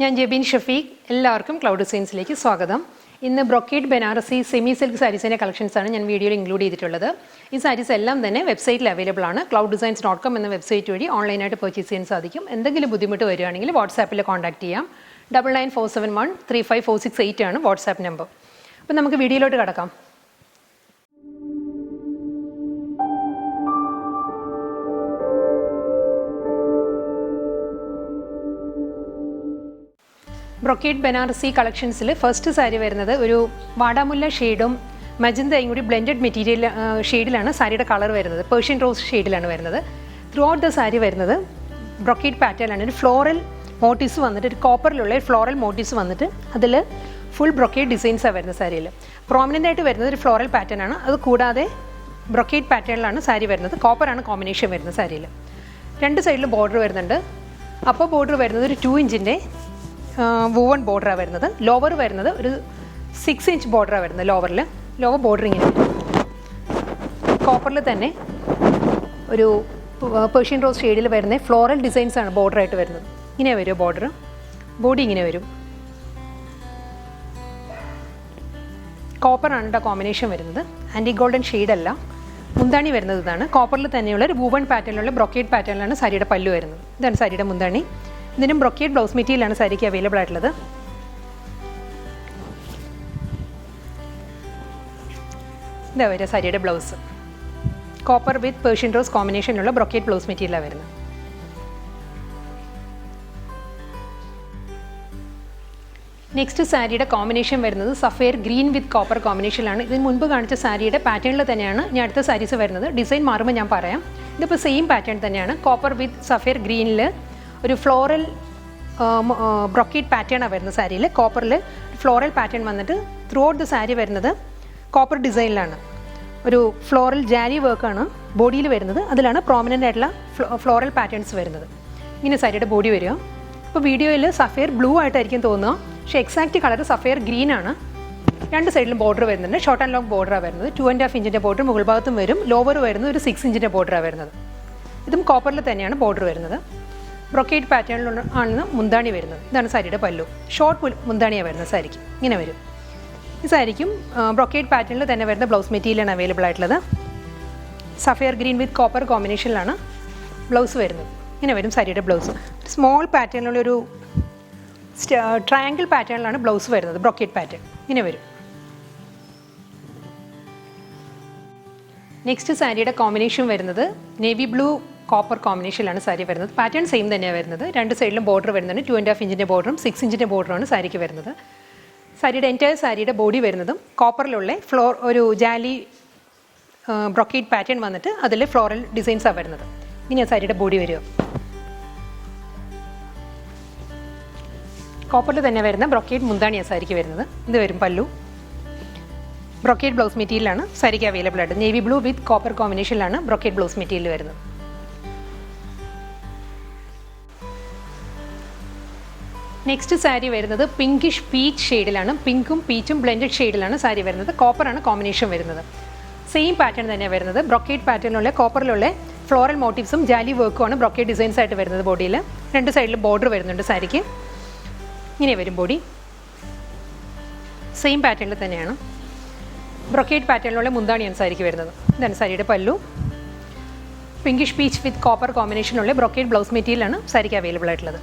ഞാൻ ജെബിൻ ഷഫീഖ്. എല്ലാവർക്കും ക്ലൗഡ് ഡിസൈൻസിലേക്ക് സ്വാഗതം. ഇന്ന് ബ്രൊക്കേഡ് ബനാറസി സെമി സിൽക്ക് സാരീസിൻ്റെ കളക്ഷൻസാണ് ഞാൻ വീഡിയോയിൽ ഇൻക്ലൂഡ് ചെയ്തിട്ടുള്ളത്. ഈ സാരീസ് എല്ലാം തന്നെ വെബ്സൈറ്റിൽ അവൈലബിൾ ആണ്. clouddesigns.com എന്ന വെബ്സൈറ്റ് വഴി ഓൺലൈനായിട്ട് പർച്ചേസ് ചെയ്യാൻ സാധിക്കും. എന്തെങ്കിലും ബുദ്ധിമുട്ട് വരികയാണെങ്കിൽ വാട്സാപ്പിൽ കോൺടാക്ട് ചെയ്യാം. 9947135468 ആണ് വാട്സാപ്പ് നമ്പർ. അപ്പോൾ നമുക്ക് വീഡിയോയിലോട്ട് കടക്കാം. ബ്രൊക്കേഡ് ബനാറസി കളക്ഷൻസിൽ ഫസ്റ്റ് സാരി വരുന്നത് ഒരു വാടാമുല്ല ഷെയ്ഡും മജന്തയും കൂടി ബ്ലെൻഡഡ് മെറ്റീരിയൽ ഷെയ്ഡിലാണ് സാരിയുടെ കളർ വരുന്നത്. പേർഷ്യൻ റോസ് ഷെയ്ഡിലാണ് വരുന്നത്. ത്രൂ ഔട്ട് ദ സാരി വരുന്നത് ബ്രൊക്കേഡ് പാറ്റേണിലാണ്. ഒരു ഫ്ലോറൽ മോട്ടീവ്സ് വന്നിട്ട് ഒരു കോപ്പറിലുള്ള ഒരു ഫ്ലോറൽ മോട്ടീവ്സ് വന്നിട്ട് അതിൽ ഫുൾ ബ്രൊക്കേഡ് ഡിസൈൻസാണ് വരുന്നത്. സാരിയിൽ പ്രോമിനൻ്റ് ആയിട്ട് വരുന്നത് ഒരു ഫ്ലോറൽ പാറ്റേൺ ആണ്. അത് കൂടാതെ ബ്രൊക്കേഡ് പാറ്റേണിലാണ് സാരി വരുന്നത്. കോപ്പറാണ് കോമ്പിനേഷൻ വരുന്നത്. സാരിയിൽ രണ്ട് സൈഡിലും ബോർഡർ വരുന്നുണ്ട്. അപ്പോൾ ബോർഡർ വരുന്നത് ഒരു 2 ഇഞ്ചിൻ്റെ വൂവൺ ബോർഡറാണ് വരുന്നത്. ലോവർ വരുന്നത് ഒരു 6 ഇഞ്ച് ബോർഡറാണ് വരുന്നത്. ലോവർ ബോർഡർ ഇങ്ങനെ വരും. കോപ്പറിൽ തന്നെ ഒരു പേർഷ്യൻ റോസ് ഷെയ്ഡിൽ വരുന്ന ഫ്ലോറൽ ഡിസൈൻസാണ് ബോർഡറായിട്ട് വരുന്നത്. ഇങ്ങനെ വരും ബോർഡർ. ബോഡി ഇങ്ങനെ വരും. കോപ്പറാണ് കേട്ടോ കോമ്പിനേഷൻ വരുന്നത്. ആൻറ്റി ഗോൾഡൻ ഷെയ്ഡല്ല. മുന്താണി വരുന്നത് ഇതാണ്. കോപ്പറിൽ തന്നെയുള്ള ഒരു വൂവൺ പാറ്റേണിലുള്ള ബ്രൊക്കേഡ് പാറ്റേണിലാണ് സാരിയുടെ പല്ലു വരുന്നത്. ഇതാണ് സാരിയുടെ മുന്താണി. ഇതിനും ബ്രൊക്കേഡ് ബ്ലൗസ് മെറ്റീരിയലാണ് സാരിക്ക് അവൈലബിൾ ആയിട്ടുള്ളത്. ഇതാ വരിക സാരിയുടെ ബ്ലൗസ്. കോപ്പർ വിത്ത് പേർഷ്യൻ റോസ് കോമ്പിനേഷനുള്ള ബ്രൊക്കേഡ് ബ്ലൗസ് മെറ്റീരിയലാണ് വരുന്നത്. നെക്സ്റ്റ് സാരിയുടെ കോമ്പിനേഷൻ വരുന്നത് സഫയർ ഗ്രീൻ വിത്ത് കോപ്പർ കോമ്പിനേഷനിലാണ്. ഇതിന് മുൻപ് കാണിച്ച സാരിയുടെ പാറ്റേണിൽ തന്നെയാണ് ഞാൻ അടുത്ത സാരീസ് വരുന്നത്. ഡിസൈൻ മാറുമ്പോൾ ഞാൻ പറയാം. ഇതിപ്പോൾ സെയിം പാറ്റേൺ തന്നെയാണ്. കോപ്പർ വിത്ത് സഫയർ ഗ്രീനിൽ ഒരു ഫ്ലോറൽ ബ്രൊക്കേഡ് പാറ്റേണാണ് വരുന്നത്. സാരിയിൽ കോപ്പറിൽ ഫ്ലോറൽ പാറ്റേൺ വന്നിട്ട് ത്രൂ ഔട്ട് ദ സാരി വരുന്നത് കോപ്പർ ഡിസൈനിലാണ്. ഒരു ഫ്ലോറൽ ജാരി വർക്കാണ് ബോഡിയിൽ വരുന്നത്. അതിലാണ് പ്രോമിനൻ്റ് ആയിട്ടുള്ള ഫ്ലോറൽ പാറ്റേൺസ് വരുന്നത്. ഇങ്ങനെ സാരിയുടെ ബോഡി വരിക. ഇപ്പോൾ വീഡിയോയിൽ സഫയർ ബ്ലൂ ആയിട്ടായിരിക്കും തോന്നുക, പക്ഷേ എക്സാക്റ്റ് കളർ സഫയർ ഗ്രീൻ ആണ്. രണ്ട് സൈഡിലും ബോർഡർ വരുന്നുണ്ട്. ഷോർട്ട് ആൻഡ് ലോങ് ബോർഡറാണ് വരുന്നത്. 2.5 ഇഞ്ചിൻ്റെ ബോർഡർ മുകൾ ഭാഗത്തും വരും. ലോവർ വരുന്നത് ഒരു 6 ഇഞ്ചിൻ്റെ ബോർഡറാണ് വരുന്നത്. ഇതും കോപ്പറിൽ തന്നെയാണ് ബോർഡർ വരുന്നത്. ബ്രൊക്കേഡ് പാറ്റേണിലുള്ള ആണ് മുന്താണി വരുന്നത്. ഇതാണ് സാരിയുടെ പല്ലു. ഷോർട്ട് മുന്താണിയാണ് വരുന്നത് സാരിക്ക്. ഇങ്ങനെ വരും. ഈ സാരിക്കും ബ്രൊക്കേഡ് പാറ്റേണിൽ തന്നെ വരുന്ന ബ്ലൗസ് മെറ്റീരിയലാണ് അവൈലബിൾ ആയിട്ടുള്ളത്. സഫയർ ഗ്രീൻ വിത്ത് കോപ്പർ കോമ്പിനേഷനിലാണ് ബ്ലൗസ് വരുന്നത്. ഇങ്ങനെ വരും സാരിയുടെ ബ്ലൗസ്. സ്മോൾ പാറ്റേണിലുള്ളൊരു ട്രയാങ്കിൾ പാറ്റേണിലാണ് ബ്ലൗസ് വരുന്നത്. ബ്രൊക്കേഡ് പാറ്റേൺ ഇങ്ങനെ വരും. നെക്സ്റ്റ് സാരിയുടെ കോമ്പിനേഷൻ വരുന്നത് നേവി ബ്ലൂ കോപ്പർ കോമ്പിനേഷനിലാണ് സാരി വരുന്നത്. പാറ്റേൺ സെയിം തന്നെയാണ് വരുന്നത്. രണ്ട് സൈഡിലും ബോർഡർ വരുന്നുണ്ട്. 2.5 ഇഞ്ചിൻ്റെ ബോർഡറും 6 ഇഞ്ചിൻ്റെ ബോർഡറുമാണ് സാരിക്ക് വരുന്നത്. സാരിയുടെ എൻറ്റയർ സാരിയുടെ ബോഡി വരുന്നതും കോപ്പറിലുള്ള ഒരു ജാലി ബ്രൊക്കേഡ് പാറ്റേൺ വന്നിട്ട് അതിൽ ഫ്ലോറൽ ഡിസൈൻസാണ് വരുന്നത്. ഇങ്ങനെയാണ് സാരിയുടെ ബോഡി വരിക. കോപ്പറിൽ തന്നെ വരുന്ന ബ്രൊക്കേഡ് മുന്താണിയാണ് സാരിക്ക് വരുന്നത്. ഇത് വരും പല്ലു. ബ്രൊക്കേഡ് ബ്ലൗസ് മെറ്റീരിയലാണ് സാരിക്ക് അവൈലബിൾ ആയിട്ട്. നേവി ബ്ലൂ വിത്ത് കോപ്പർ കോമ്പിനേഷനിലാണ് ബ്രൊക്കേഡ് ബ്ലൗസ് മെറ്റീരിയൽ വരുന്നത്. നെക്സ്റ്റ് സാരി വരുന്നത് പിങ്കിഷ് പീച്ച് ഷെയ്ഡിലാണ്. പിങ്കും പീച്ചും ബ്ലെൻഡഡ് ഷെയ്ഡിലാണ് സാരി വരുന്നത്. കോപ്പറാണ് കോമ്പിനേഷൻ വരുന്നത്. സെയിം പാറ്റേൺ തന്നെയാണ് വരുന്നത്. Brocade പാറ്റേണിലുള്ള കോപ്പറിലുള്ള floral മോട്ടീവ്സും jali വർക്കുമാണ് brocade designs ആയിട്ട് വരുന്നത്. ബോഡിയിൽ രണ്ട് സൈഡിലും ബോർഡർ വരുന്നുണ്ട് സാരിക്ക്. ഇങ്ങനെ വരും ബോഡി. സെയിം പാറ്റേണിൽ തന്നെയാണ്. ബ്രൊക്കേഡ് പാറ്റേണിലുള്ള മുന്താണിയാണ് സാരിക്ക് വരുന്നത്. ഇതാണ് സാരിയുടെ pallu. Pinkish peach with copper കോമ്പിനേഷനുള്ള ബ്രൊക്കേഡ് ബ്ലൗസ് മെറ്റീരിയലാണ് സാരിക്ക് അവൈലബിൾ ആയിട്ടുള്ളത്.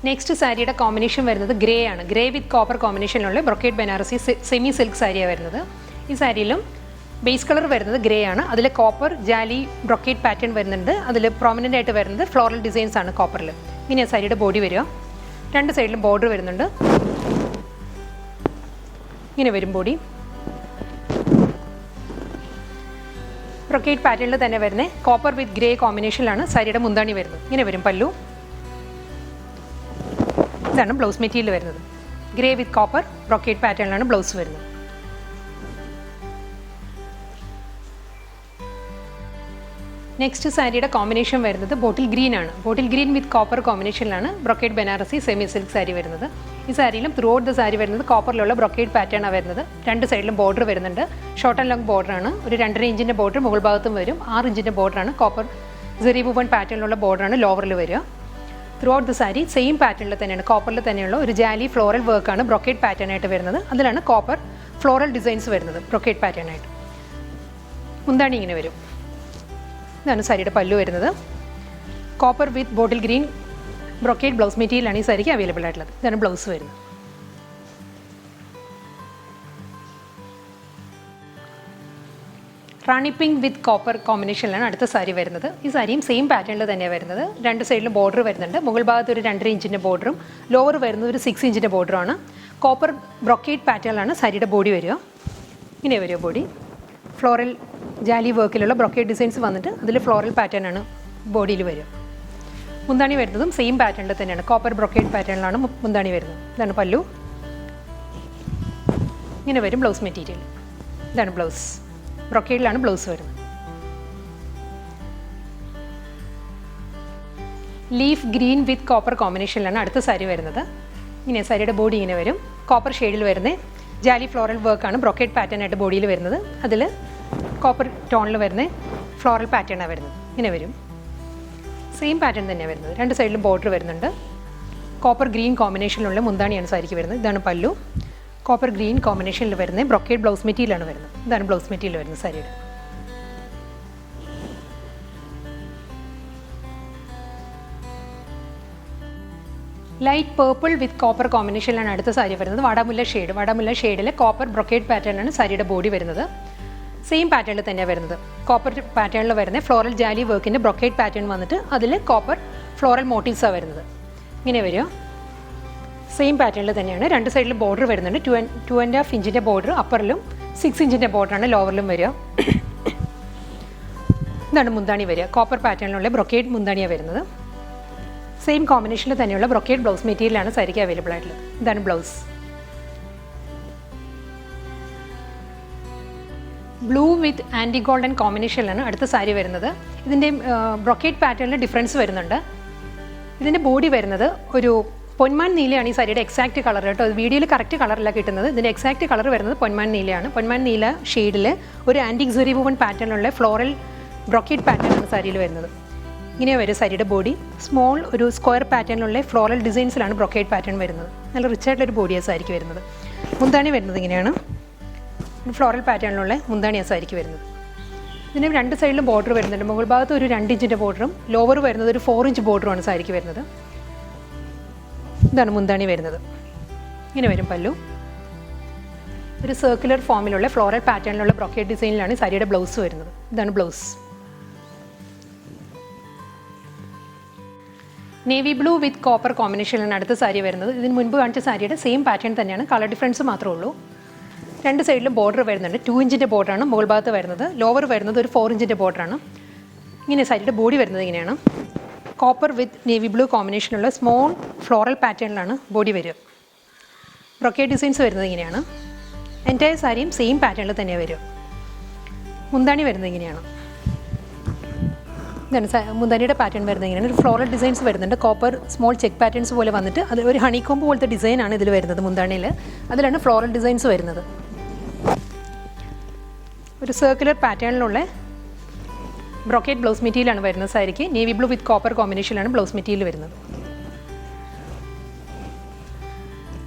നെക്സ്റ്റ് സാരിയുടെ കോമ്പിനേഷൻ വരുന്നത് ഗ്രേ ആണ്. ഗ്രേ വിത്ത് കോപ്പർ കോമ്പിനേഷനിലുള്ള ബ്രൊക്കേഡ് ബനാറസി സെമി സിൽക്ക് സാരിയാണ് വരുന്നത്. ഈ സാരിയിലും ബേസ് കളർ വരുന്നത് ഗ്രേ ആണ്. അതിൽ കോപ്പർ ജാലി ബ്രൊക്കേഡ് പാറ്റേൺ വരുന്നുണ്ട്. അതിൽ പ്രോമിനൻ്റ് ആയിട്ട് വരുന്നത് ഫ്ലോറൽ ഡിസൈൻസ് ആണ് കോപ്പറിൽ. ഇങ്ങനെയാണ് സാരിയുടെ ബോഡി വരിക. രണ്ട് സൈഡിലും ബോർഡർ വരുന്നുണ്ട്. ഇങ്ങനെ വരും ബോഡി. ബ്രൊക്കേഡ് പാറ്റേണിൽ തന്നെ വരുന്നത് കോപ്പർ വിത്ത് ഗ്രേ കോമ്പിനേഷനിലാണ് സാരിയുടെ മുന്താണി വരുന്നത്. ഇങ്ങനെ വരും പല്ലു. ഇതാണ് ബ്ലൗസ് മെറ്റീരിയൽ വരുന്നത്. ഗ്രേ വിത്ത് കോപ്പർ ബ്രൊക്കേഡ് പാറ്റേണിലാണ് ബ്ലൗസ് വരുന്നത്. നെക്സ്റ്റ് സാരിയുടെ കോമ്പിനേഷൻ വരുന്നത് ബോട്ടിൽ ഗ്രീൻ ആണ്. ബോട്ടിൽ ഗ്രീൻ വിത്ത് കോപ്പർ കോമ്പിനേഷനിലാണ് brocade Banarasi semi silk sari വരുന്നത്. ഈ സാരിയിലും ത്രൂ ഔട്ട് ദ സാരി വരുന്നത് കോപ്പറിലുള്ള ബ്രൊക്കേഡ് പാറ്റേൺ ആണ് വരുന്നത്. രണ്ട് സൈഡിലും ബോർഡർ വരുന്നുണ്ട്. ഷോർട്ട് ആൻഡ് ലോങ് ബോർഡർ ആണ്. ഒരു 2.5 ഇഞ്ചിൻ്റെ ബോർഡർ മുകൾ ഭാഗത്തും വരും. 6 ഇഞ്ചിൻ്റെ ബോർഡറാണ്. കോപ്പർ സെറി വുവൺ പാറ്റേണിലുള്ള ബോർഡറാണ് ലോവറിൽ വരിക. Through out the sari same പാറ്റേണിൽ തന്നെയാണ്, കോപ്പറിൽ തന്നെയുള്ള ഒരു ജാലി ഫ്ലോറൽ വർക്കാണ് ബ്രൊക്കേഡ് പാറ്റേൺ ആയിട്ട് വരുന്നത്. അതിലാണ് കോപ്പർ ഫ്ലോറൽ ഡിസൈൻസ് വരുന്നത് ബ്രൊക്കേഡ് പാറ്റേൺ ആയിട്ട്. മുന്താണി ഇങ്ങനെ വരും. ഇതാണ് സാരിയുടെ പല്ലു വരുന്നത്. Copper with bottle green brocade blouse മെറ്റീരിയലാണ് ഈ സാരിക്ക് അവൈലബിൾ ആയിട്ടുള്ളത്. ഇതാണ് ബ്ലൗസ് വരുന്നത്. റാണി പിങ്ക് വിത്ത് കോപ്പർ കോമ്പിനേഷനിലാണ് അടുത്ത സാരി വരുന്നത്. ഈ സാരിയും സെയിം പാറ്റേണിൽ തന്നെയാണ് വരുന്നത്. രണ്ട് സൈഡിലും ബോർഡർ വരുന്നുണ്ട്. മുകൾ ഭാഗത്ത് ഒരു 2.5 ഇഞ്ചിൻ്റെ ബോർഡറും ലോവർ വരുന്നത് ഒരു 6 ഇഞ്ചിൻ്റെ ബോർഡറുമാണ്. കോപ്പർ ബ്രൊക്കേഡ് പാറ്റേണിലാണ് സാരിയുടെ ബോഡി വരിക. ഇങ്ങനെ വരിക body. Floral jali വർക്കിലുള്ള brocade designs വന്നിട്ട് അതിൽ ഫ്ലോറൽ പാറ്റേൺ ആണ് ബോഡിയിൽ വരിക. മുന്താണി വരുന്നതും സെയിം പാറ്റേണിൽ തന്നെയാണ്, കോപ്പർ ബ്രൊക്കേഡ് പാറ്റേണിലാണ് മുന്താണി വരുന്നത്. ഇതാണ് പല്ലു. ഇങ്ങനെ വരും ബ്ലൗസ് മെറ്റീരിയൽ. ഇതാണ് ബ്ലൗസ്. ബ്രൊക്കേഡിലാണ് ബ്ലൗസ് വരുന്നത്. ലീഫ് ഗ്രീൻ വിത്ത് കോപ്പർ കോമ്പിനേഷനിലാണ് അടുത്ത സാരി വരുന്നത്. ഇങ്ങനെ സാരിയുടെ ബോഡി ഇങ്ങനെ വരും. കോപ്പർ ഷെയ്ഡിൽ വരുന്ന ജാലി ഫ്ലോറൽ വർക്കാണ് ബ്രൊക്കേഡ് പാറ്റേൺ ആയിട്ട് ബോഡിയിൽ വരുന്നത്. അതിൽ കോപ്പർ ടോണിൽ വരുന്ന ഫ്ലോറൽ പാറ്റേണാണ് വരുന്നത്. ഇങ്ങനെ വരും. സെയിം പാറ്റേൺ തന്നെയാണ് വരുന്നത്. രണ്ട് സൈഡിലും ബോർഡർ വരുന്നുണ്ട്. കോപ്പർ ഗ്രീൻ കോമ്പിനേഷനിലുള്ള മുന്താണിയാണ് സാരിക്ക് വരുന്നത്. ഇതാണ് പല്ലു. കോപ്പർ ഗ്രീൻ കോമ്പിനേഷനിൽ വരുന്ന ബ്രൊക്കേഡ് ബ്ലൗസ് മെറ്റീരിയലാണ് വരുന്നത്. ഇതാണ് ബ്ലൗസ് മെറ്റീരിയൽ വരുന്നത് സാരിയുടെ. ലൈറ്റ് പേർപ്പിൾ വിത്ത് കോപ്പർ കോമ്പിനേഷനിലാണ് അടുത്ത സാരി വരുന്നത്. വാടാമുല്ല ഷെയ്ഡ്. വാടാമുല്ല ഷെയ്ഡിൽ കോപ്പർ ബ്രൊക്കേഡ് പാറ്റേണാണ് സാരിയുടെ ബോഡി വരുന്നത്. സെയിം പാറ്റേണിൽ തന്നെയാണ് വരുന്നത്. കോപ്പർ പാറ്റേണിൽ വരുന്ന ഫ്ലോറൽ ജാലി വർക്കിൻ്റെ ബ്രൊക്കേഡ് പാറ്റേൺ വന്നിട്ട് അതിൽ കോപ്പർ ഫ്ലോറൽ മോട്ടീവ്സാണ് വരുന്നത്. ഇങ്ങനെ വരിക. സെയിം പാറ്റേണിൽ തന്നെയാണ്. രണ്ട് സൈഡിൽ ബോർഡർ വരുന്നുണ്ട്. 2.5 ഇഞ്ചിൻ്റെ ബോർഡർ അപ്പറിലും 6 ഇഞ്ചിൻ്റെ ബോർഡറാണ് ലോവറിലും വരിക. ഇതാണ് മുന്താണി വരിക. കോപ്പർ പാറ്റേണിലുള്ള ബ്രൊക്കേഡ് മുന്താണിയാണ് വരുന്നത്. സെയിം കോമ്പിനേഷനിൽ തന്നെയുള്ള ബ്രൊക്കേഡ് ബ്ലൗസ് മെറ്റീരിയലാണ് സാരിക്ക് അവൈലബിൾ ആയിട്ടുള്ളത്. ഇതാണ് blouse. Blue with antique golden കോമ്പിനേഷനിലാണ് അടുത്ത സാരി വരുന്നത്. ഇതിൻ്റെ ബ്രൊക്കേഡ് പാറ്റേണിൽ ഡിഫറൻസ് വരുന്നുണ്ട്. ഇതിൻ്റെ ബോഡി വരുന്നത് ഒരു പൊന്മാൻ നീലയാണ് ഈ സാരിയുടെ എക്സാക്റ്റ് കളർ കേട്ടോ. വീഡിയോയിൽ കറക്റ്റ് കളറല്ല കിട്ടുന്നത്. ഇതിൻ്റെ എക്സാക്റ്റ് കളർ വരുന്നത് പൊന്മാൻ നീലയാണ്. പൊന്മാൻ നീല ഷെയ്ഡിൽ ഒരു ആൻറ്റിക് സെറി വുവൺ പാറ്റേണിലുള്ള ഫ്ലോറൽ ബ്രൊക്കേഡ് പാറ്റേണാണ് സാരിയിൽ വരുന്നത്. ഇങ്ങനെ വരും സാരിയുടെ ബോഡി. സ്മോൾ ഒരു സ്ക്വയർ പാറ്റേണിലുള്ള ഫ്ലോറൽ ഡിസൈൻസിലാണ് ബ്രൊക്കേഡ് പാറ്റേൺ വരുന്നത്. നല്ല റിച്ച് ആയിട്ടുള്ളൊരു ബോഡിയാണ് സാരിക്ക് വരുന്നത്. മുന്താണി വരുന്നത് ഇങ്ങനെയാണ്. ഫ്ലോറൽ പാറ്റേണിലുള്ള മുന്താണിയാണ് സാരിക്ക് വരുന്നത്. ഇതിന് രണ്ട് സൈഡിലും ബോർഡർ വരുന്നുണ്ട്. മുകൾ ഭാഗത്ത് ഒരു 2 ഇഞ്ചിൻ്റെ ബോർഡറും ലോവർ വരുന്നത് ഒരു 4 ഇഞ്ച് ബോർഡറുമാണ് സാരിക്ക് വരുന്നത്. ഇതാണ് മുന്താണി വരുന്നത്. ഇങ്ങനെ വരും പല്ലു. ഒരു സർക്കുലർ ഫോമിലുള്ള ഫ്ലോറൽ പാറ്റേണിലുള്ള ബ്രൊക്കേഡ് ഡിസൈനിലാണ് സാരിയുടെ ബ്ലൗസ് വരുന്നത്. ഇതാണ് blouse. Navy blue with copper കോമ്പിനേഷനിലാണ് അടുത്ത സാരി വരുന്നത്. ഇതിന് മുൻപ് കാണിച്ച സാരിയുടെ സെയിം പാറ്റേൺ തന്നെയാണ്. കളർ ഡിഫറൻസ് മാത്രമേ ഉള്ളൂ. രണ്ട് സൈഡിലും ബോർഡർ വരുന്നുണ്ട്. 2 ഇഞ്ചിൻ്റെ ബോർഡറാണ് മുകൾ ഭാഗത്ത് വരുന്നത്. ലോവർ വരുന്നത് ഒരു 4 ഇഞ്ചിൻ്റെ ബോർഡറാണ്. ഇങ്ങനെ സാരിയുടെ ബോഡി വരുന്നത് ഇങ്ങനെയാണ്. കോപ്പർ വിത്ത് നേവി ബ്ലൂ കോമ്പിനേഷനുള്ള സ്മോൾ ഫ്ലോറൽ പാറ്റേണിലാണ് ബോഡി വരിക. ബ്രൊക്കേഡ് ഡിസൈൻസ് വരുന്നത് ഇങ്ങനെയാണ്. എൻറ്റയർ സാരിയും സെയിം പാറ്റേണിൽ തന്നെയാണ് വരിക. മുന്താണി വരുന്നത് ഇങ്ങനെയാണ്. ഇതാണ് മുന്താനിയുടെ പാറ്റേൺ വരുന്നത് ഇങ്ങനെയാണ്. ഒരു ഫ്ലോറൽ ഡിസൈൻസ് വരുന്നുണ്ട്. കോപ്പർ സ്മോൾ ചെക്ക് പാറ്റേൺസ് പോലെ വന്നിട്ട് അത് ഒരു ഹണിക്കോമ്പ് പോലത്തെ ഡിസൈനാണ് ഇതിൽ വരുന്നത്. മുന്താണിയിൽ അതിലാണ് ഫ്ലോറൽ ഡിസൈൻസ് വരുന്നത്. ഒരു സർക്കുലർ പാറ്റേണിലുള്ള ബ്രൊക്കേഡ് ബ്ലൗസ് മെറ്റീരിയലാണ് വരുന്നത് സാരിക്ക്. നേവി ബ്ലൂ വിത്ത് കോപ്പർ കോമ്പിനേഷനിലാണ് ബ്ലൗസ് മെറ്റീരിയൽ വരുന്നത്.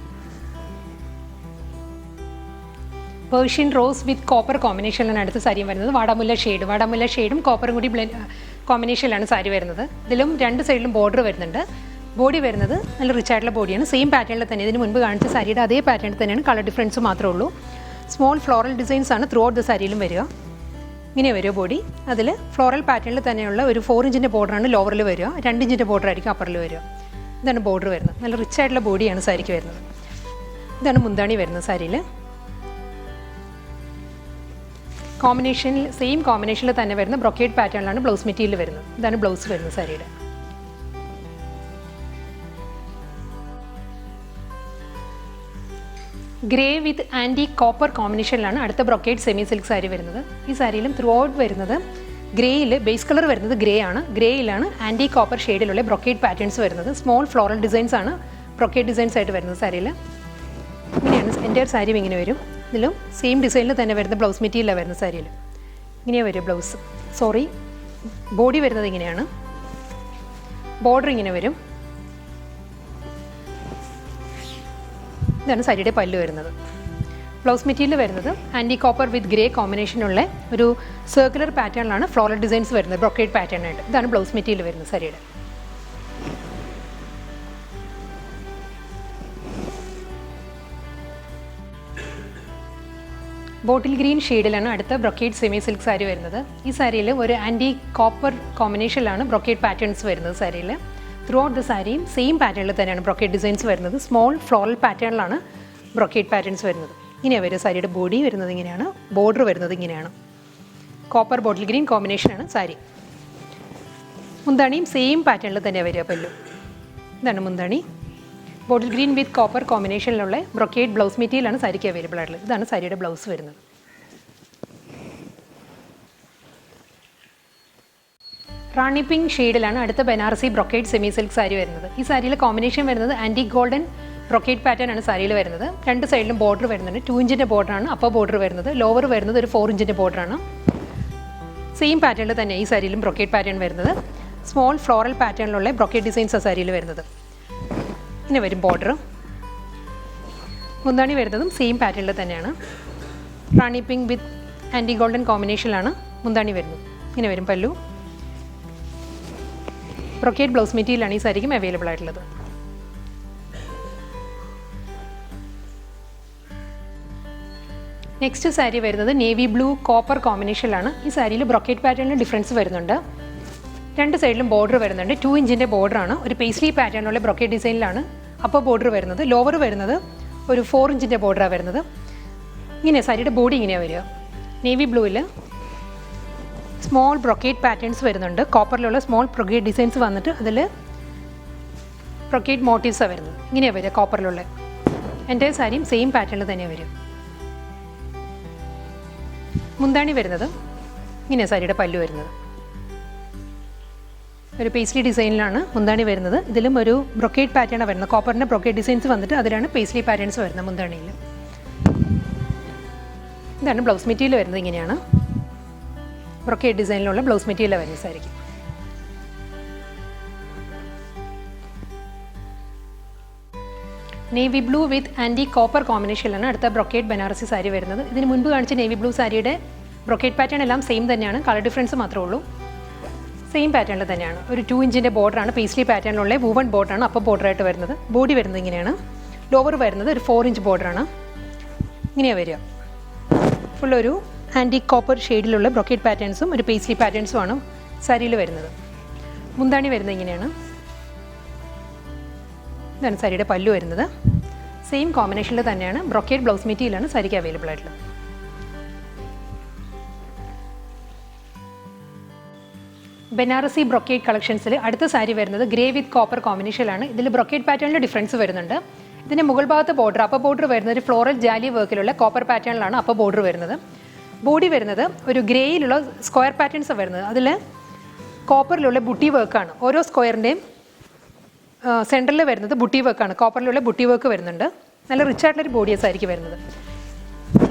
പേർഷ്യൻ റോസ് വിത്ത് കോപ്പർ കോമ്പിനേഷനിലാണ് അടുത്ത സാരിയും വരുന്നത്. വാടാമുല്ല ഷെയ്ഡ്. വാടാമുല്ല ഷെയ്ഡും കോപ്പറും കൂടി കോമ്പിനേഷനിലാണ് സാരി വരുന്നത്. ഇതിലും രണ്ട് സൈഡിലും ബോർഡർ വരുന്നുണ്ട്. ബോഡി വരുന്നത് നല്ല റിച്ച് ആയിട്ടുള്ള ബോഡിയാണ്. സെയിം പാറ്റേണിൽ തന്നെ ഇതിന് മുൻപ് കാണിച്ച സാരിയുടെ അതേ പാറ്റേണിൽ തന്നെയാണ്. കളർ ഡിഫറൻസ് മാത്രമേ ഉള്ളൂ. സ്മോൾ ഫ്ലോറൽ ഡിസൈൻസ് ആണ് ത്രൂ ഔട്ട് ദ സാരിയിലും വരിക. ഇങ്ങനെ വരിക ബോഡി. അതിൽ ഫ്ലോറൽ പാറ്റേണിൽ തന്നെയുള്ള ഒരു 4 ഇഞ്ചിൻ്റെ ബോർഡറാണ് ലോവറിൽ വരിക. 2 ഇഞ്ചിൻ്റെ ബോർഡർ ആയിരിക്കും അപ്പറിൽ വരിക. ഇതാണ് ബോർഡർ വരുന്നത്. നല്ല റിച്ച് ആയിട്ടുള്ള ബോഡിയാണ് സാരിക്ക് വരുന്നത്. ഇതാണ് മുന്താണി വരുന്നത് സാരിയിൽ. കോമ്പിനേഷനിൽ സെയിം കോമ്പിനേഷനിൽ തന്നെ വരുന്ന ബ്രൊക്കേഡ് പാറ്റേണിലാണ് ബ്ലൗസ് മെറ്റീരിയൽ വരുന്നത്. ഇതാണ് ബ്ലൗസ് വരുന്നത് സാരിയുടെ. ഗ്രേ വിത്ത് ആൻറ്റി കോപ്പർ കോമ്പിനേഷനിലാണ് അടുത്ത ബ്രൊക്കേഡ് സെമി സിൽക്ക് സാരി വരുന്നത്. ഈ സാരിയിലും ത്രൂ ഔട്ട് വരുന്നത് ഗ്രേയിൽ ബേസ് കളർ വരുന്നത് ഗ്രേ ആണ്. ഗ്രേയിലാണ് ആൻറ്റി കോപ്പർ ഷെയ്ഡിലുള്ള ബ്രൊക്കേഡ് പാറ്റേൺസ് വരുന്നത്. സ്മോൾ ഫ്ലോറൽ ഡിസൈൻസ് ആണ് ബ്രൊക്കേഡ് ഡിസൈൻസ് ആയിട്ട് വരുന്നത് സാരിയിൽ. ഇങ്ങനെയാണ് എൻ്റെ ഒരു സാരിയും ഇങ്ങനെ വരും. ഇതിലും സെയിം ഡിസൈനിൽ തന്നെ വരുന്ന ബ്ലൗസ് മെറ്റീരിയലാണ് വരുന്നത് സാരിയിൽ. ഇങ്ങനെയാണ് വരും ബ്ലൗസ്. ബോഡി വരുന്നത് ഇങ്ങനെയാണ്. ബോർഡർ ഇങ്ങനെ വരും. ഇതാണ് സാരിയുടെ പല്ല് വരുന്നത്. ബ്ലൗസ് മെറ്റീരിയൽ വരുന്നത് ആൻറ്റി കോപ്പർ വിത്ത് ഗ്രേ കോമ്പിനേഷനുള്ള ഒരു സർക്കുലർ പാറ്റേണിലാണ് ഫ്ലോറൽ ഡിസൈൻസ് വരുന്നത്, ബ്രൊക്കേഡ് പാറ്റേൺ ആയിട്ട്. ഇതാണ് ബ്ലൗസ് മെറ്റീരിയൽ വരുന്നത് സാരിയുടെ. ബോട്ടിൽ ഗ്രീൻ ഷെയ്ഡിലാണ് അടുത്ത ബ്രൊക്കേഡ് സെമി സിൽക്ക് സാരി വരുന്നത്. ഈ സാരിയിൽ ഒരു ആൻറ്റി കോപ്പർ കോമ്പിനേഷനിലാണ് ബ്രൊക്കേഡ് പാറ്റേൺസ് വരുന്നത് സാരിയിൽ. ത്രൂ ഔട്ട് ദ സാരിയും സെയിം പാറ്റേണിൽ തന്നെയാണ് ബ്രൊക്കേഡ് ഡിസൈൻസ് വരുന്നത്. സ്മോൾ ഫ്ലോറൽ പാറ്റേണിലാണ് ബ്രൊക്കേഡ് പാറ്റേൺസ് വരുന്നത്. ഇങ്ങനെയാണ് വരിക സാരിയുടെ ബോഡി വരുന്നത് ഇങ്ങനെയാണ്. ബോർഡർ വരുന്നത് ഇങ്ങനെയാണ്. കോപ്പർ ബോട്ടിൽ ഗ്രീൻ കോമ്പിനേഷനാണ് സാരി. മുന്താണിയും സെയിം പാറ്റേണിൽ തന്നെയാണ് വരിക പല്ലു. ഇതാണ് മുന്താണി. ബോട്ടിൽ ഗ്രീൻ വിത്ത് കോപ്പർ കോമ്പിനേഷനിലുള്ള ബ്രൊക്കേഡ് ബ്ലൗസ് മെറ്റീരിയലാണ് സാരിക്ക് അവൈലബിൾ ആയിട്ടുള്ളത്. ഇതാണ് സാരിയുടെ ബ്ലൗസ് വരുന്നത്. റാണി പിങ്ക് ഷെയ്ഡിലാണ് അടുത്ത Banarasi brocade semi silk sari വരുന്നത്. ഈ സാരിയിലെ കോമ്പിനേഷൻ വരുന്നത് ആൻറ്റി ഗോൾഡൻ ബ്രൊക്കേഡ് പാറ്റേൺ ആണ് സാരിയിൽ വരുന്നത്. രണ്ട് സൈഡിലും ബോർഡർ വരുന്നുണ്ട്. 2 ഇഞ്ചിൻ്റെ ബോർഡറാണ് അപ്പർ ബോർഡർ വരുന്നത്. ലോവർ വരുന്നത് ഒരു 4 ഇഞ്ചിൻ്റെ ബോർഡറാണ്. സെയിം പാറ്റേണിൽ തന്നെ ഈ സാരിയിലും ബ്രൊക്കേഡ് പാറ്റേൺ വരുന്നത്. സ്മോൾ ഫ്ലോറൽ പാറ്റേണിലുള്ള ബ്രൊക്കേഡ് ഡിസൈൻസ് ആ സാരിയിൽ വരുന്നത്. ഇങ്ങനെ വരും ബോർഡർ. മുന്താണി വരുന്നതും സെയിം പാറ്റേണിൽ തന്നെയാണ്. റാണി പിങ്ക് വിത്ത് ആൻറ്റി ഗോൾഡൻ കോമ്പിനേഷനിലാണ് മുന്താണി വരുന്നത്. ഇങ്ങനെ വരും പല്ലു. ബ്രൊക്കേഡ് ബ്ലൗസ് മെറ്റീരിയലാണ് ഈ സാരിക്കും അവൈലബിൾ ആയിട്ടുള്ളത്. നെക്സ്റ്റ് സാരി വരുന്നത് നേവി ബ്ലൂ കോപ്പർ കോമ്പിനേഷനിലാണ്. ഈ സാരിയിൽ ബ്രൊക്കേഡ് പാറ്റേണിൽ ഡിഫറൻസ് വരുന്നുണ്ട്. രണ്ട് സൈഡിലും ബോർഡർ വരുന്നുണ്ട്. 2 ഇഞ്ചിൻ്റെ ബോർഡറാണ്. ഒരു പേസ്ലി പാറ്റേണിലുള്ള ബ്രൊക്കേഡ് ഡിസൈനിലാണ് അപ്പർ ബോർഡർ വരുന്നത്. ലോവർ വരുന്നത് ഒരു 4 ഇഞ്ചിൻ്റെ ബോർഡറാണ് വരുന്നത്. ഇങ്ങനെ സാരിയുടെ ബോഡി ഇങ്ങനെയാണ് വരിക. നേവി ബ്ലൂവിൽ സ്മോൾ ബ്രൊക്കേഡ് പാറ്റേൺസ് വരുന്നുണ്ട്. കോപ്പറിലുള്ള സ്മോൾ ബ്രൊക്കേഡ് ഡിസൈൻസ് വന്നിട്ട് അതിൽ ബ്രൊക്കേഡ് മോട്ടീവ്സാണ് വരുന്നത്. ഇങ്ങനെയാണ് വരിക കോപ്പറിലുള്ള. എൻ്റെ സാരിയും സെയിം പാറ്റേണിൽ തന്നെയാണ് വരിക. മുന്താണി വരുന്നത് ഇങ്ങനെയാണ് സാരിയുടെ പല്ലു വരുന്നത്. ഒരു പേസ്ലി ഡിസൈനിലാണ് മുന്താണി വരുന്നത്. ഇതിലും ഒരു ബ്രൊക്കേഡ് പാറ്റേണാണ് വരുന്നത്. കോപ്പറിൻ്റെ ബ്രൊക്കേഡ് ഡിസൈൻസ് വന്നിട്ട് അതിലാണ് പേസ്ലി പാറ്റേൺസ് വരുന്നത് മുന്താണിയിൽ. ഇതാണ് ബ്ലൗസ് മെറ്റീരിയൽ വരുന്നത്. ഇങ്ങനെയാണ് ബ്രൊക്കേഡ് ഡിസൈനിലുള്ള ബ്ലൗസ് മെറ്റീരിയൽ വരുന്നത് സാരിക്ക്. Navy blue with antique copper കോമ്പിനേഷനിലാണ് അടുത്ത ബ്രൊക്കേഡ് ബനാറസി സാരി വരുന്നത്. ഇതിന് മുൻപ് കാണിച്ച നേവി ബ്ലൂ സാരിയുടെ ബ്രൊക്കേഡ് പാറ്റേൺ എല്ലാം സെയിം തന്നെയാണ്. കളർ ഡിഫറൻസ് മാത്രമേ ഉള്ളൂ. സെയിം പാറ്റേണിൽ തന്നെയാണ്. ഒരു 2 ഇഞ്ചിൻ്റെ ബോർഡറാണ്. പേസ്ലി പാറ്റേണിലുള്ള വൂവൺ ബോർഡറാണ് അപ്പർ ബോർഡറായിട്ട് വരുന്നത്. ബോഡി വരുന്നത് ഇങ്ങനെയാണ്. ലോവർ വരുന്നത് ഒരു 4 ഇഞ്ച് ബോർഡറാണ്. ഇങ്ങനെയാണ് വരിക. ഫുള്ളൊരു ആൻറ്റി കോപ്പർ ഷെയ്ഡിലുള്ള ബ്രൊക്കേഡ് പാറ്റേൺസും ഒരു പേസ്ലി പാറ്റേൺസുമാണ് സാരിയിൽ വരുന്നത്. മുന്താണി വരുന്നത് ഇങ്ങനെയാണ്. ഇതാണ് സാരിയുടെ പല്ലു വരുന്നത്. സെയിം കോമ്പിനേഷനിൽ തന്നെയാണ് ബ്രൊക്കേഡ് ബ്ലൗസ് മെറ്റീരിയലാണ് സാരിക്ക് അവൈലബിൾ ആയിട്ടുള്ളത്. ബനാറസി ബ്രൊക്കേഡ് കളക്ഷൻസിൽ അടുത്ത സാരി വരുന്നത് ഗ്രേ വിത്ത് കോപ്പർ കോമ്പിനേഷനിലാണ്. ഇതിൽ ബ്രൊക്കേഡ് പാറ്റേണിൽ ഡിഫറൻസ് വരുന്നുണ്ട്. ഇതിൻ്റെ മുകൾ ഭാഗത്ത് ബോർഡർ അപ്പർ ബോർഡർ വരുന്നത് ഒരു ഫ്ലോറൽ ജാലി വർക്കിലുള്ള കോപ്പർ പാറ്റേണിലാണ് അപ്പർ ബോർഡർ വരുന്നത്. ബോഡി വരുന്നത് ഒരു ഗ്രേയിലുള്ള സ്ക്വയർ പാറ്റേൺസ് വരുന്നത്. അതിൽ കോപ്പറിലുള്ള ബുട്ടി വർക്കാണ്. ഓരോ സ്ക്വയറിൻ്റെയും സെൻറ്ററിൽ വരുന്നത് ബുട്ടി വർക്കാണ്. കോപ്പറിലുള്ള ബുട്ടി വർക്ക് വരുന്നുണ്ട്. നല്ല റിച്ച് ആയിട്ടുള്ളൊരു ബോഡിയാണ് സാരിക്ക് വരുന്നത്.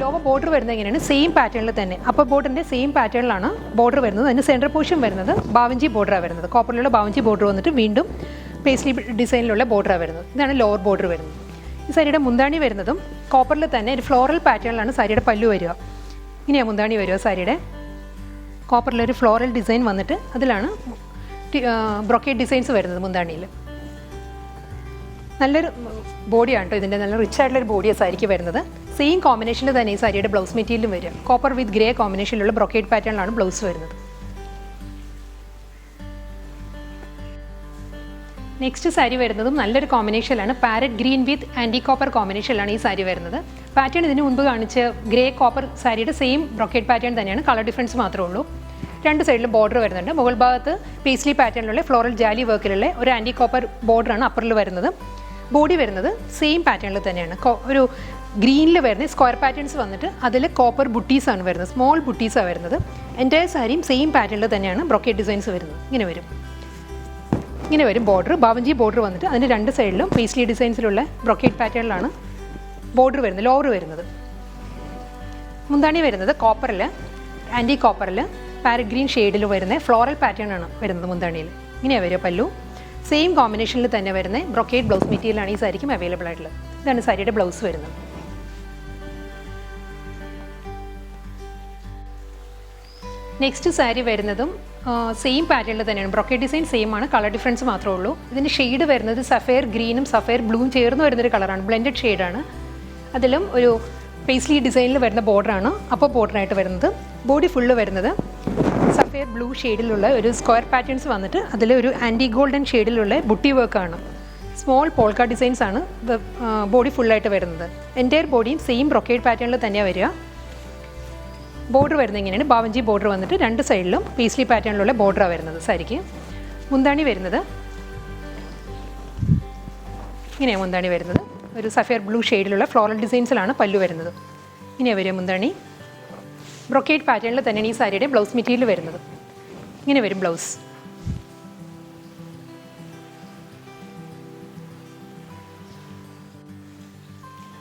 ലോവർ ബോർഡർ വരുന്നത് എങ്ങനെയാണ്? സെയിം പാറ്റേണിൽ തന്നെ അപ്പർ ബോർഡറിൻ്റെ സെയിം പാറ്റേണിലാണ് ബോർഡർ വരുന്നത്. അതിന് സെൻറ്റർ പോർഷൻ വരുന്നത് ബാവഞ്ചി ബോർഡറാണ് വരുന്നത്. കോപ്പറിലുള്ള ബാവഞ്ചി ബോർഡർ വന്നിട്ട് വീണ്ടും പേസ്ലി ഡിസൈനിലുള്ള ബോർഡറാണ് വരുന്നത്. ഇതാണ് ലോവർ ബോർഡർ വരുന്നത്. ഈ സാരിയുടെ മുന്താണി വരുന്നതും കോപ്പറിൽ തന്നെ ഒരു ഫ്ലോറൽ പാറ്റേണിലാണ് സാരിയുടെ പല്ലു വരിക. ഇങ്ങനെയാണ് മുന്താണി വരിക സാരിയുടെ. കോപ്പറിലൊരു ഫ്ലോറൽ ഡിസൈൻ വന്നിട്ട് അതിലാണ് ബ്രൊക്കേഡ് ഡിസൈൻസ് വരുന്നത് മുന്താണിയിൽ. നല്ലൊരു ബോഡിയാണ് കേട്ടോ ഇതിൻ്റെ. നല്ല റിച്ച് ആയിട്ടുള്ളൊരു ബോഡിയാണ് സാരിക്ക് വരുന്നത്. സെയിം കോമ്പിനേഷനിൽ തന്നെ ഈ സാരിയുടെ ബ്ലൗസ് മെറ്റീരിയലും വരിക. കോപ്പർ വിത്ത് ഗ്രേ കോമ്പിനേഷനിലുള്ള ബ്രൊക്കേഡ് പാറ്റേണിലാണ് ബ്ലൗസ് വരുന്നത്. നെക്സ്റ്റ് സാരി വരുന്നതും നല്ലൊരു കോമ്പിനേഷനിലാണ്. Parrot green with antique copper കോമ്പിനേഷനിലാണ് ഈ സാരി വരുന്നത്. പാറ്റേൺ ഇതിന് മുൻപ് കാണിച്ച ഗ്രേ കോപ്പർ സാരിയുടെ സെയിം ബ്രൊക്കേഡ് പാറ്റേൺ തന്നെയാണ്. കളർ ഡിഫറൻസ് മാത്രമേ ഉള്ളൂ. രണ്ട് സൈഡിലും ബോർഡർ വരുന്നുണ്ട്. മുകൾ ഭാഗത്ത് പേസ്ലി പാറ്റേണിലുള്ള ഫ്ലോറൽ ജാലി വർക്കിലുള്ള ഒരു ആൻറ്റി കോപ്പർ ബോർഡറാണ് അപ്പറിൽ വരുന്നത്. ബോഡി വരുന്നത് സെയിം പാറ്റേണിൽ തന്നെയാണ്. ഒരു ഗ്രീനിൽ വരുന്നത് സ്ക്വയർ പാറ്റേൺസ് വന്നിട്ട് അതിൽ കോപ്പർ ബുട്ടീസാണ് വരുന്നത്, സ്മോൾ ബുട്ടീസാണ് വരുന്നത്. എൻ്റെ സാരിയും സെയിം പാറ്റേണിൽ തന്നെയാണ് ബ്രൊക്കേഡ് ഡിസൈൻസ് വരുന്നത്. ഇങ്ങനെ വരും ബോർഡർ. ബാവഞ്ചി ബോർഡർ വന്നിട്ട് അതിൻ്റെ രണ്ട് സൈഡിലും പേസ്ലി ഡിസൈൻസിലുള്ള ബ്രൊക്കേഡ് പാറ്റേണിലാണ് ബോർഡർ വരുന്നത്, ലോവർ വരുന്നത്. മുന്താണി വരുന്നത് കോപ്പറിൽ, ആൻറ്റി കോപ്പറിൽ പാരറ്റ് ഗ്രീൻ ഷെയ്ഡിൽ വരുന്ന ഫ്ലോറൽ പാറ്റേൺ ആണ് വരുന്നത് മുന്താണിയിൽ. ഇങ്ങനെയാണ് വരിക പല്ലു. സെയിം കോമ്പിനേഷനിൽ തന്നെ വരുന്ന ബ്രൊക്കേഡ് ബ്ലൗസ് മെറ്റീരിയലാണ് ഈ സാരിക്കും അവൈലബിൾ ആയിട്ടുള്ളത്. ഇതാണ് സാരിയുടെ ബ്ലൗസ് വരുന്നത്. നെക്സ്റ്റ് സാരി വരുന്നതും സെയിം പാറ്റേണിൽ തന്നെയാണ്. ബ്രൊക്കേഡ് ഡിസൈൻ സെയിം ആണ്, കളർ ഡിഫറൻസ് മാത്രമേ ഉള്ളൂ. ഇതിൻ്റെ ഷെയ്ഡ് വരുന്നത് സഫയർ ഗ്രീനും സഫയർ ബ്ലൂവും ചേർന്ന് വരുന്നൊരു കളറാണ്, ബ്ലെൻഡഡ് ഷെയ്ഡാണ്. അതിലും ഒരു പേസ്ലി ഡിസൈനിൽ വരുന്ന ബോർഡറാണ് അപ്പോൾ ബോർഡറായിട്ട് വരുന്നത്. ബോഡി ഫുള്ള് വരുന്നത് സഫയർ ബ്ലൂ ഷെയ്ഡിലുള്ള ഒരു സ്ക്വയർ പാറ്റേൺസ് വന്നിട്ട് അതിൽ ഒരു ആൻറ്റി ഗോൾഡൻ ഷെയ്ഡിലുള്ള ബുട്ടി വർക്കാണ്. സ്മോൾ പോൾക്ക ഡിസൈൻസ് ആണ് ബോഡി ഫുള്ളായിട്ട് വരുന്നത്. എൻ്റയർ ബോഡിയും സെയിം ബ്രൊക്കേഡ് പാറ്റേണിൽ തന്നെയാണ് വരിക. ബോർഡർ വരുന്നത് ഇങ്ങനെയാണ്. ബാവഞ്ചി ബോർഡർ വന്നിട്ട് രണ്ട് സൈഡിലും പേസ്ലി പാറ്റേണിലുള്ള ബോർഡറാണ് വരുന്നത് സാരിക്ക്. മുന്താണി വരുന്നത് ഇങ്ങനെയാണ്. മുന്താണി വരുന്നത് ഒരു സഫയർ ബ്ലൂ ഷെയ്ഡിലുള്ള ഫ്ലോറൽ ഡിസൈൻസിലാണ് പല്ലു വരുന്നത്. ഇങ്ങനെയാണ് വരിക മുന്താണി. ബ്രൊക്കേഡ് പാറ്റേണിൽ തന്നെയാണ് ഈ സാരിയുടെ ബ്ലൗസ് മെറ്റീരിയൽ വരുന്നത്. ഇങ്ങനെ വരും ബ്ലൗസ്.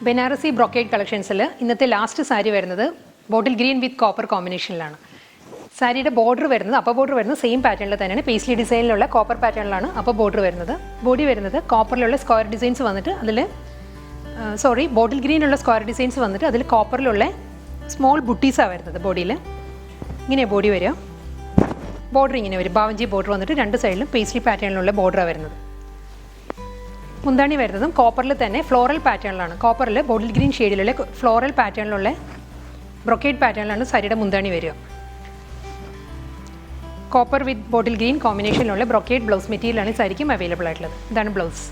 ബനാറസി ബ്രൊക്കേഡ് കളക്ഷൻസിൽ ഇന്നത്തെ ലാസ്റ്റ് സാരി വരുന്നത് ബോട്ടിൽ ഗ്രീൻ വിത്ത് കോപ്പർ കോമ്പിനേഷനിലാണ്. സാരിയുടെ ബോർഡർ വരുന്നത് അപ്പർ ബോർഡർ വരുന്നത് സെയിം പാറ്റേണിൽ തന്നെയാണ്. പേസ്ലി ഡിസൈനിലുള്ള കോപ്പർ പാറ്റേണിലാണ് അപ്പർ ബോർഡർ വരുന്നത്. ബോഡി വരുന്നത് കോപ്പറിലുള്ള സ്ക്വയർ ഡിസൈൻസ് വന്നിട്ട് അതിൽ ബോട്ടിൽ ഗ്രീനുള്ള സ്ക്വയർ ഡിസൈൻസ് വന്നിട്ട് അതിൽ കോപ്പറിലുള്ള സ്മോൾ ബുട്ടീസാണ് വരുന്നത് ബോഡിയിൽ. ഇങ്ങനെ ബോഡി വരിക. ബോർഡർ ഇങ്ങനെ വരും. ബാവഞ്ചി ബോർഡർ വന്നിട്ട് രണ്ട് സൈഡിലും പേസ്ലി പാറ്റേണിലുള്ള ബോർഡറാണ് വരുന്നത്. മുന്താണി വരുന്നതും കോപ്പറിൽ തന്നെ ഫ്ലോറൽ പാറ്റേണിലാണ്. കോപ്പറിൽ ബോട്ടിൽ ഗ്രീൻ ഷെയ്ഡിലുള്ള ഫ്ലോറൽ പാറ്റേണിലുള്ള ബ്രൊക്കേഡ് പാറ്റേണിലാണ് സാരിയുടെ മുന്താണി വരിക. കോപ്പർ വിത്ത് ബോട്ടിൽ ഗ്രീൻ കോമ്പിനേഷനിലുള്ള ബ്രൊക്കേഡ് ബ്ലൗസ് മെറ്റീരിയലാണ് സാരിക്കും അവൈലബിൾ ആയിട്ടുള്ളത്. ഇതാണ് ബ്ലൗസ്.